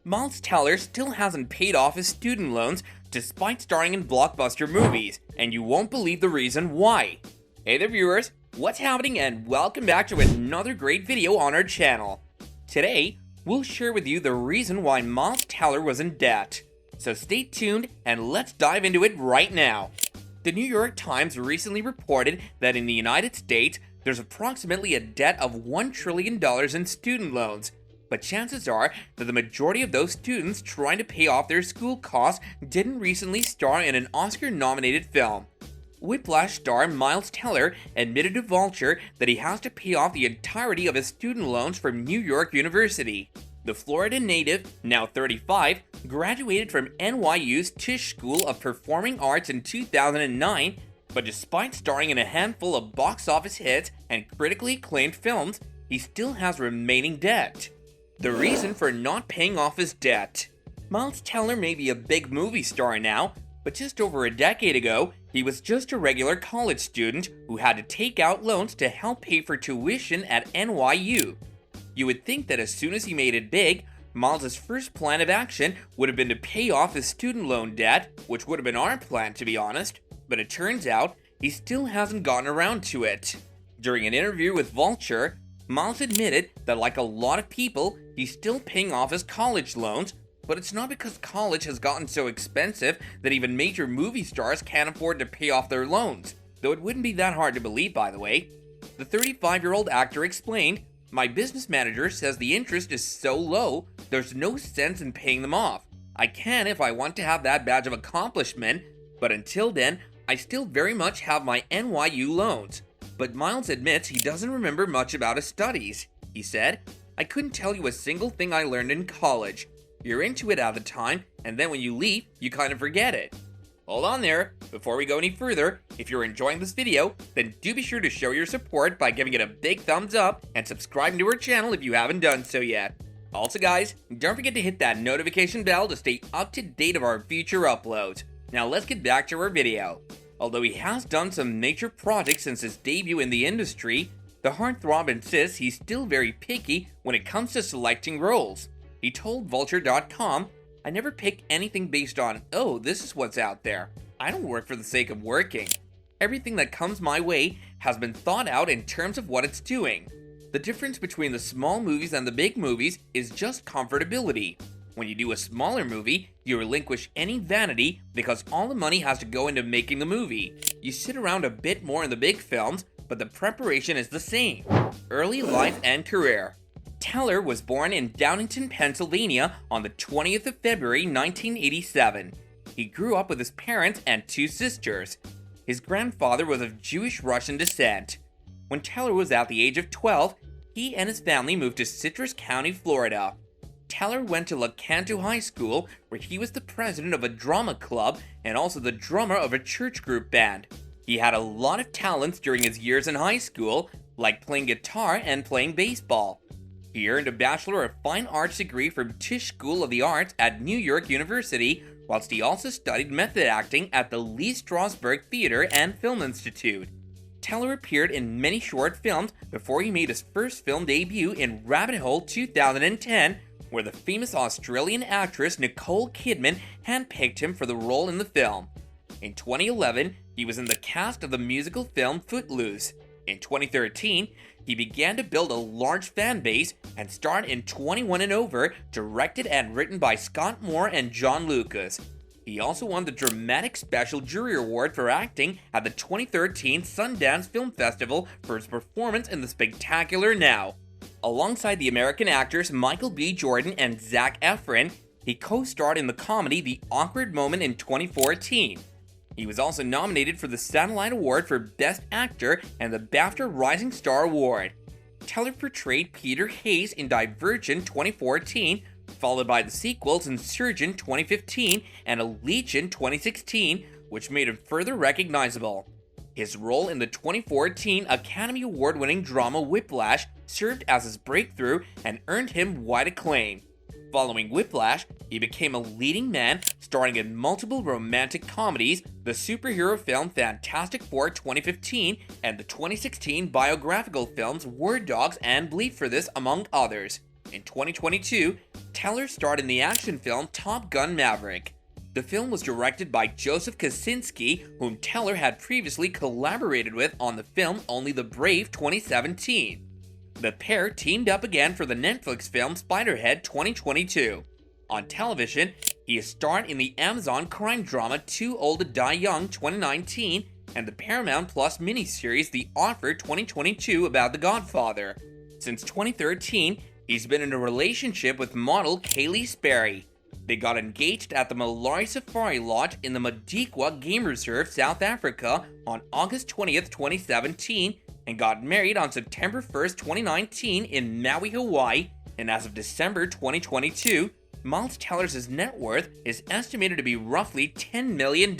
Miles Teller still hasn't paid off his student loans despite starring in blockbuster movies, and you won't believe the reason why. Hey there viewers, what's happening and welcome back to another great video on our channel. Today, we'll share with you the reason why Miles Teller was in debt. So stay tuned and let's dive into it right now. The New York Times recently reported that in the United States, there's approximately a debt of $1 trillion in student loans. But chances are that the majority of those students trying to pay off their school costs didn't recently star in an Oscar-nominated film. Whiplash star Miles Teller admitted to Vulture that he has to pay off the entirety of his student loans from New York University. The Florida native, now 35, graduated from NYU's Tisch School of Performing Arts in 2009, but despite starring in a handful of box office hits and critically acclaimed films, he still has remaining debt. The reason for not paying off his debt. Miles Teller may be a big movie star now, but just over a decade ago, he was just a regular college student who had to take out loans to help pay for tuition at NYU. You would think that as soon as he made it big, Miles' first plan of action would have been to pay off his student loan debt, which would have been our plan to be honest, but it turns out he still hasn't gotten around to it. During an interview with Vulture, Miles admitted that like a lot of people, he's still paying off his college loans, but it's not because college has gotten so expensive that even major movie stars can't afford to pay off their loans, though it wouldn't be that hard to believe, by the way. The 35-year-old actor explained, "My business manager says the interest is so low, there's no sense in paying them off. I can if I want to have that badge of accomplishment, but until then, I still very much have my NYU loans." But Miles admits he doesn't remember much about his studies. He said, "I couldn't tell you a single thing I learned in college. You're into it at the time, and then when you leave, you kind of forget it." Hold on there. Before we go any further, if you're enjoying this video, then do be sure to show your support by giving it a big thumbs up and subscribing to our channel if you haven't done so yet. Also guys, don't forget to hit that notification bell to stay up to date of our future uploads. Now let's get back to our video. Although he has done some major projects since his debut in the industry, the heartthrob insists he's still very picky when it comes to selecting roles. He told Vulture.com, "I never pick anything based on, oh, this is what's out there. I don't work for the sake of working. Everything that comes my way has been thought out in terms of what it's doing. The difference between the small movies and the big movies is just comfortability. When you do a smaller movie, you relinquish any vanity because all the money has to go into making the movie. You sit around a bit more in the big films, but the preparation is the same." Early life and career. Teller was born in Downingtown, Pennsylvania on the 20th of February 1987. He grew up with his parents and two sisters. His grandfather was of Jewish-Russian descent. When Teller was at the age of 12, he and his family moved to Citrus County, Florida. Teller went to LeCanto High School, where he was the president of a drama club and also the drummer of a church group band. He had a lot of talents during his years in high school, like playing guitar and playing baseball. He earned a Bachelor of Fine Arts degree from Tisch School of the Arts at New York University, whilst he also studied method acting at the Lee Strasberg Theatre and Film Institute. Teller appeared in many short films before he made his first film debut in Rabbit Hole 2010, where the famous Australian actress Nicole Kidman handpicked him for the role in the film. In 2011, he was in the cast of the musical film Footloose. In 2013, he began to build a large fan base and starred in 21 and Over, directed and written by Scott Moore and John Lucas. He also won the Dramatic Special Jury Award for acting at the 2013 Sundance Film Festival for his performance in The Spectacular Now. Alongside the American actors Michael B. Jordan and Zac Efron, he co-starred in the comedy The Awkward Moment in 2014. He was also nominated for the Satellite Award for Best Actor and the BAFTA Rising Star Award. Teller portrayed Peter Hayes in Divergent 2014, followed by the sequels Insurgent 2015 and Allegiant 2016, which made him further recognizable. His role in the 2014 Academy Award-winning drama Whiplash served as his breakthrough and earned him wide acclaim. Following Whiplash, he became a leading man, starring in multiple romantic comedies, the superhero film Fantastic Four 2015, and the 2016 biographical films Word Dogs and Bleed for This, among others. In 2022, Teller starred in the action film Top Gun Maverick. The film was directed by Joseph Kosinski, whom Teller had previously collaborated with on the film Only the Brave 2017. The pair teamed up again for the Netflix film Spiderhead 2022. On television, he has starred in the Amazon crime drama Too Old to Die Young 2019 and the Paramount Plus miniseries The Offer 2022 about The Godfather. Since 2013, he's been in a relationship with model Kaylee Sperry. They got engaged at the Malari Safari Lodge in the Madikwa Game Reserve, South Africa on August 20th, 2017 and got married on September 1st, 2019 in Maui, Hawaii, and as of December 2022, Miles Teller's net worth is estimated to be roughly $10 million.